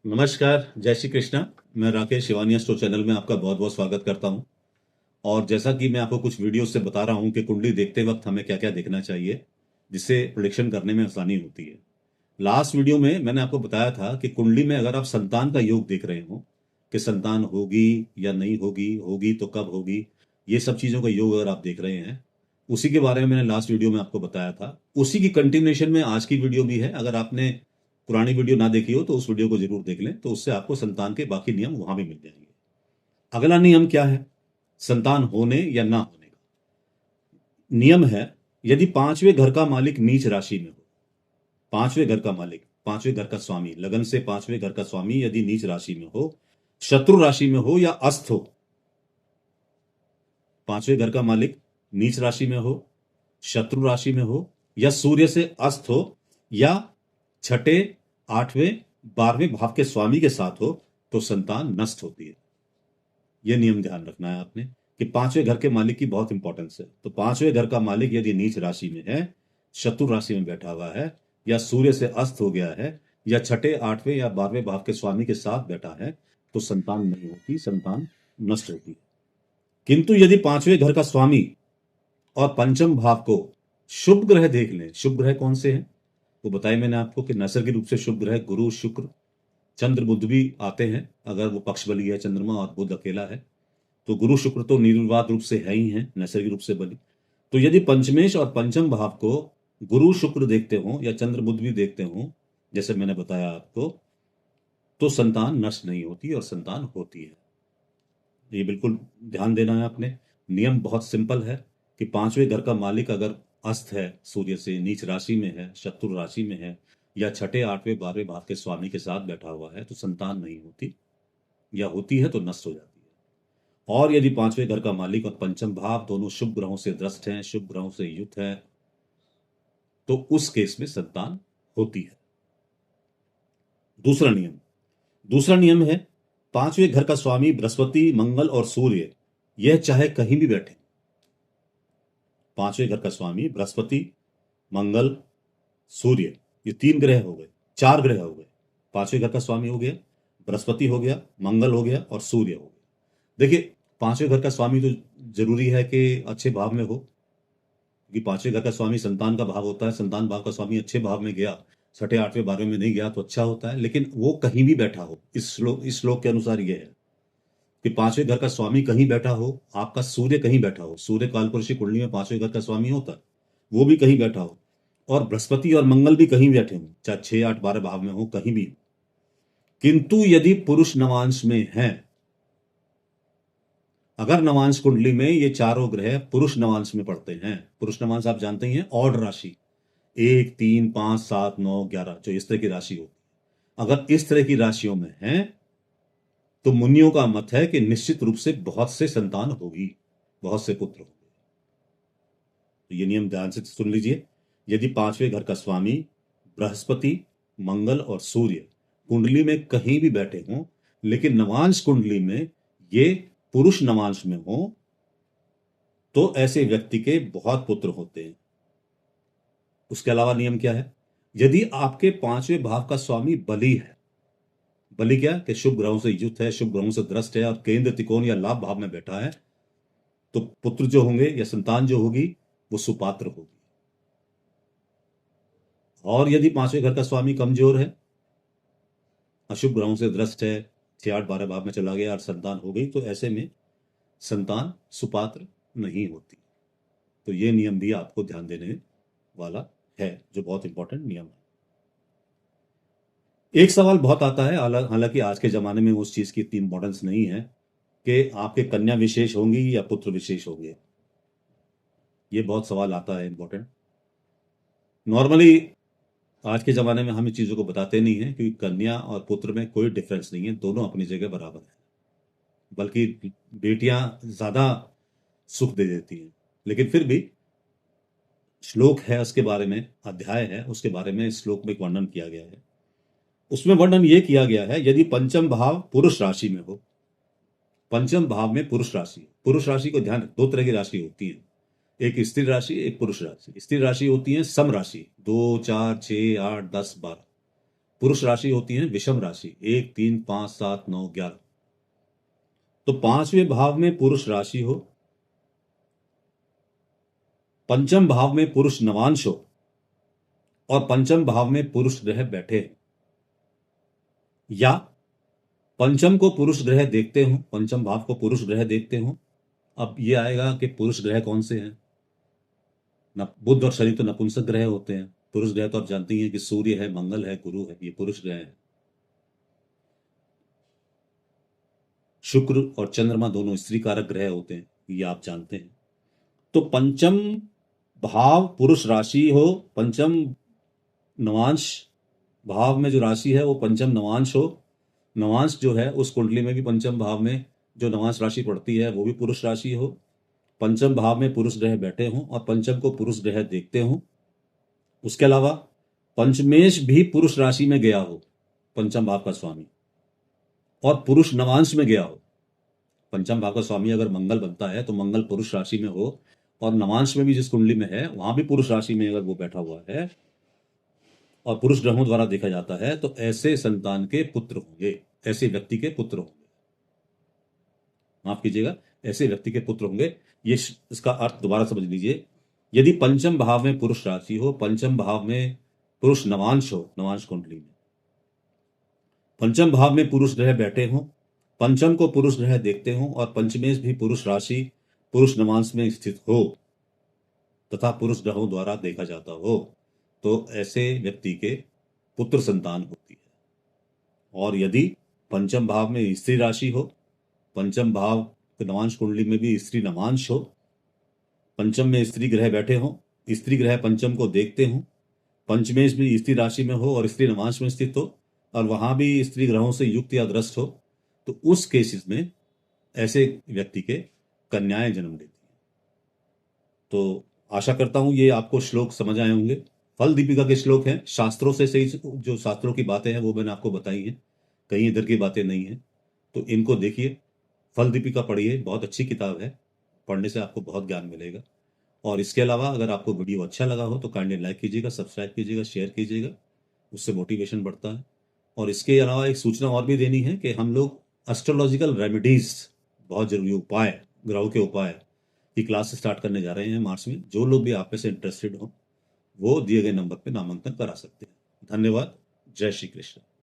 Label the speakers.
Speaker 1: नमस्कार, जय श्री कृष्णा। मैं राकेश शिवानी स्टोर चैनल में आपका बहुत बहुत स्वागत करता हूं। और जैसा कि मैं आपको कुछ वीडियो से बता रहा हूं कि कुंडली देखते वक्त हमें क्या क्या देखना चाहिए जिससे प्रेडिक्शन करने में आसानी होती है। लास्ट वीडियो में मैंने आपको बताया था कि कुंडली में अगर आप संतान का योग देख रहे हो कि संतान होगी या नहीं होगी, होगी तो कब होगी, ये सब चीज़ों का योग अगर आप देख रहे हैं, उसी के बारे में मैंने लास्ट वीडियो में आपको बताया था। उसी की कंटिन्यूएशन में आज की वीडियो भी है। अगर आपने पुरानी वीडियो ना देखी हो तो उस वीडियो को जरूर देख लें, तो उससे आपको संतान के बाकी नियम वहां भी मिल जाएंगे। अगला नियम क्या है संतान होने या ना होने का? नियम है, यदि पांचवें घर का मालिक नीच राशि में हो, पांचवें घर का मालिक, पांचवें घर का स्वामी, लगन से पांचवें घर का स्वामी यदि नीच राशि में हो, शत्रु राशि में हो या अस्त हो, पांचवें घर का मालिक नीच राशि में हो, शत्रु राशि में हो या सूर्य से अस्त हो या छठे, आठवें, 12वें भाव के स्वामी के साथ हो, तो संतान नष्ट होती है। यह नियम ध्यान रखना है आपने कि पांचवें घर के मालिक की बहुत इंपॉर्टेंस है। तो पांचवें घर का मालिक यदि नीच राशि में है, शत्रु राशि में बैठा हुआ है या सूर्य से अस्त हो गया है या छठे, आठवें या 12वें भाव के स्वामी के साथ बैठा है, तो संतान नहीं होती, संतान नष्ट होती है। किंतु यदि पांचवें घर का स्वामी और पंचम भाव को शुभ ग्रह देख लें, शुभ ग्रह कौन से हैं वो बताया मैंने आपको कि नैसर्गिक रूप से शुभ ग्रह गुरु, शुक्र, चंद्र, बुध भी आते हैं अगर वो पक्ष बली है चंद्रमा और बुध अकेला है। तो गुरु शुक्र तो निर्विवाद रूप से है ही है, नैसर्गिक रूप से बली। तो यदि पंचमेश और पंचम भाव को गुरु शुक्र देखते हो या चंद्र बुध भी देखते हो, जैसे मैंने बताया आपको, तो संतान नष्ट नहीं होती और संतान होती है। ये बिल्कुल ध्यान देना है आपने। नियम बहुत सिंपल है कि पांचवें घर का मालिक अगर अस्त है, सूर्य से नीच राशि में है, शत्रु राशि में है या छठे, आठवें, 12वें भाव के स्वामी के साथ बैठा हुआ है, तो संतान नहीं होती, या होती है तो नष्ट हो जाती है। और यदि पांचवें घर का मालिक और पंचम भाव दोनों शुभ ग्रहों से द्रष्ट हैं, शुभ ग्रहों से युक्त है, तो उस केस में संतान होती है। दूसरा नियम, दूसरा नियम है, पांचवें घर का स्वामी बृहस्पति, मंगल और सूर्य, यह चाहे कहीं भी बैठे। पांचवें घर का स्वामी बृहस्पति, मंगल, सूर्य, ये तीन ग्रह हो गए, चार ग्रह हो गए। पांचवें घर का स्वामी हो गया, बृहस्पति हो गया, मंगल हो गया और सूर्य हो गया। देखिए, पांचवें घर का स्वामी तो जरूरी है कि अच्छे भाव में हो, क्योंकि पांचवें घर का स्वामी संतान का भाव होता है। संतान भाव का स्वामी अच्छे भाव में गया, छठे, आठवें, 12वें में नहीं गया तो अच्छा होता है, लेकिन वो कहीं भी बैठा हो। इस श्लोक के अनुसार ये है कि पांचवें घर का स्वामी कहीं बैठा हो, आपका सूर्य कहीं बैठा हो, सूर्य कालपुरुषी कुंडली में पांचवें घर का स्वामी होता है, वो भी कहीं बैठा हो, और बृहस्पति और मंगल भी कहीं बैठे हो, चाहे 6, 8, 12 भाव में हो, कहीं भी। किंतु यदि पुरुष नवांश में है, अगर नवांश कुंडली में ये चारों ग्रह पुरुष नवांश में पड़ते हैं, पुरुष नवांश आप जानते ही हैं, ऑड राशि 1, 3, 5, 7, 9, 11, जो इस तरह की राशि होती है, अगर इस तरह की राशियों में है, तो मुनियों का मत है कि निश्चित रूप से बहुत से संतान होगी, बहुत से पुत्र होंगे। तो ये नियम ध्यान से सुन लीजिए। यदि पांचवें घर का स्वामी बृहस्पति, मंगल और सूर्य कुंडली में कहीं भी बैठे हों, लेकिन नवांश कुंडली में ये पुरुष नवांश में हो, तो ऐसे व्यक्ति के बहुत पुत्र होते हैं। उसके अलावा नियम क्या है, यदि आपके पांचवें भाव का स्वामी बली है, बली क्या कि शुभ ग्रहों से युक्त है, शुभ ग्रहों से द्रष्ट है और केंद्र, त्रिकोण या लाभ भाव में बैठा है, तो पुत्र जो होंगे या संतान जो होगी वो सुपात्र होगी। और यदि पांचवें घर का स्वामी कमजोर है, अशुभ ग्रहों से ग्रस्त है, 6, 8, 12 भाव में चला गया और संतान हो गई, तो ऐसे में संतान सुपात्र नहीं होती। तो ये नियम भी आपको ध्यान देने वाला है, जो बहुत इंपॉर्टेंट नियम है। एक सवाल बहुत आता है, हालांकि आज के जमाने में उस चीज की इतनी इंपॉर्टेंस नहीं है कि आपके कन्या विशेष होंगी या पुत्र विशेष होंगे। ये बहुत सवाल आता है इंपॉर्टेंट। नॉर्मली आज के ज़माने में हम इस चीज़ों को बताते नहीं हैं, क्योंकि कन्या और पुत्र में कोई डिफरेंस नहीं है, दोनों अपनी जगह बराबर हैं। बल्कि बेटियां ज़्यादा सुख दे देती हैं, लेकिन फिर भी श्लोक है उसके बारे में, अध्याय है उसके बारे में, इस श्लोक में एक वर्णन किया गया है। उसमें वर्णन ये किया गया है, यदि पंचम भाव पुरुष राशि में हो, पंचम भाव में पुरुष राशि, पुरुष राशि को ध्यान, दो तरह की राशि होती है, एक स्त्री राशि, एक पुरुष राशि। स्त्री राशि होती है सम राशि, 2, 4, 6, 8, 10, 12, पुरुष राशि होती है विषम राशि, 1, 3, 5, 7, 9, 11। तो 5वें भाव में पुरुष राशि हो, पंचम भाव में पुरुष नवांश हो और पंचम भाव में पुरुष ग्रह बैठे हैं, या पंचम को पुरुष ग्रह देखते हो, पंचम भाव को पुरुष ग्रह देखते हो। अब ये आएगा कि पुरुष ग्रह कौन से हैं। बुध और शनि तो नपुंसक ग्रह होते हैं। पुरुष ग्रह तो आप जानती हैं कि सूर्य है, मंगल है, गुरु है, ये पुरुष ग्रह है। शुक्र और चंद्रमा दोनों स्त्री कारक ग्रह होते हैं, ये आप जानते हैं। तो पंचम भाव पुरुष राशि हो, पंचम नवांश भाव में जो राशि है वो पंचम नवांश हो, नवांश जो है उस कुंडली में भी पंचम भाव में जो नवांश राशि पड़ती है वो भी पुरुष राशि हो, पंचम भाव में पुरुष ग्रह बैठे हों और पंचम को पुरुष ग्रह देखते हों। उसके अलावा पंचमेश भी पुरुष राशि में गया हो, पंचम भाव का स्वामी, और पुरुष नवांश में गया हो। पंचम भाव का स्वामी अगर मंगल बनता है तो मंगल पुरुष राशि में हो, और नवांश में भी जिस कुंडली में है वहां भी पुरुष राशि में अगर वो बैठा हुआ है और पुरुष ग्रहों द्वारा देखा जाता है, तो ऐसे संतान के पुत्र होंगे, ऐसे व्यक्ति के पुत्र होंगे, माफ कीजिएगा, ऐसे व्यक्ति के पुत्र होंगे। ये इसका अर्थ दोबारा समझ लीजिए। यदि पंचम भाव में पुरुष राशि हो, पंचम भाव में पुरुष नवांश हो, नवांश कुंडली में पंचम भाव में पुरुष ग्रह बैठे हों, पंचम को पुरुष ग्रह देखते हों और पंचमेश भी पुरुष राशि पुरुष नवांश में स्थित हो तथा पुरुष ग्रहों द्वारा देखा जाता हो, तो ऐसे व्यक्ति के पुत्र संतान होती है। और यदि पंचम भाव में स्त्री राशि हो, पंचम भाव नवांश कुंडली में भी स्त्री नवांश हो, पंचम में स्त्री ग्रह बैठे हों, स्त्री ग्रह पंचम को देखते हों, पंचमेश भी स्त्री राशि में हो और स्त्री नवांश में स्थित हो और वहां भी स्त्री ग्रहों से युक्त या ग्रस्त हो, तो उस केसेस में ऐसे व्यक्ति के कन्याएं जन्म लेती हैं। तो आशा करता हूं ये आपको श्लोक समझ आए होंगे। फल दीपिका के श्लोक हैं, शास्त्रों से सही जो शास्त्रों की बातें हैं वो मैंने आपको बताई हैं, कहीं इधर की बातें नहीं है। तो इनको देखिए, फल दीपिका पढ़िए, बहुत अच्छी किताब है, पढ़ने से आपको बहुत ज्ञान मिलेगा। और इसके अलावा अगर आपको वीडियो अच्छा लगा हो तो काइंडली लाइक कीजिएगा, सब्सक्राइब कीजिएगा, शेयर कीजिएगा, उससे मोटिवेशन बढ़ता है। और इसके अलावा एक सूचना और भी देनी है कि हम लोग एस्ट्रोलॉजिकल रेमेडीज, बहुत जरूरी उपाय, ग्रहों के उपाय की क्लास स्टार्ट करने जा रहे हैं मार्च में। जो लोग भी आप में से इंटरेस्टेड हो वो दिए गए नंबर पर नामांकन करा सकते हैं। धन्यवाद। जय श्री कृष्ण।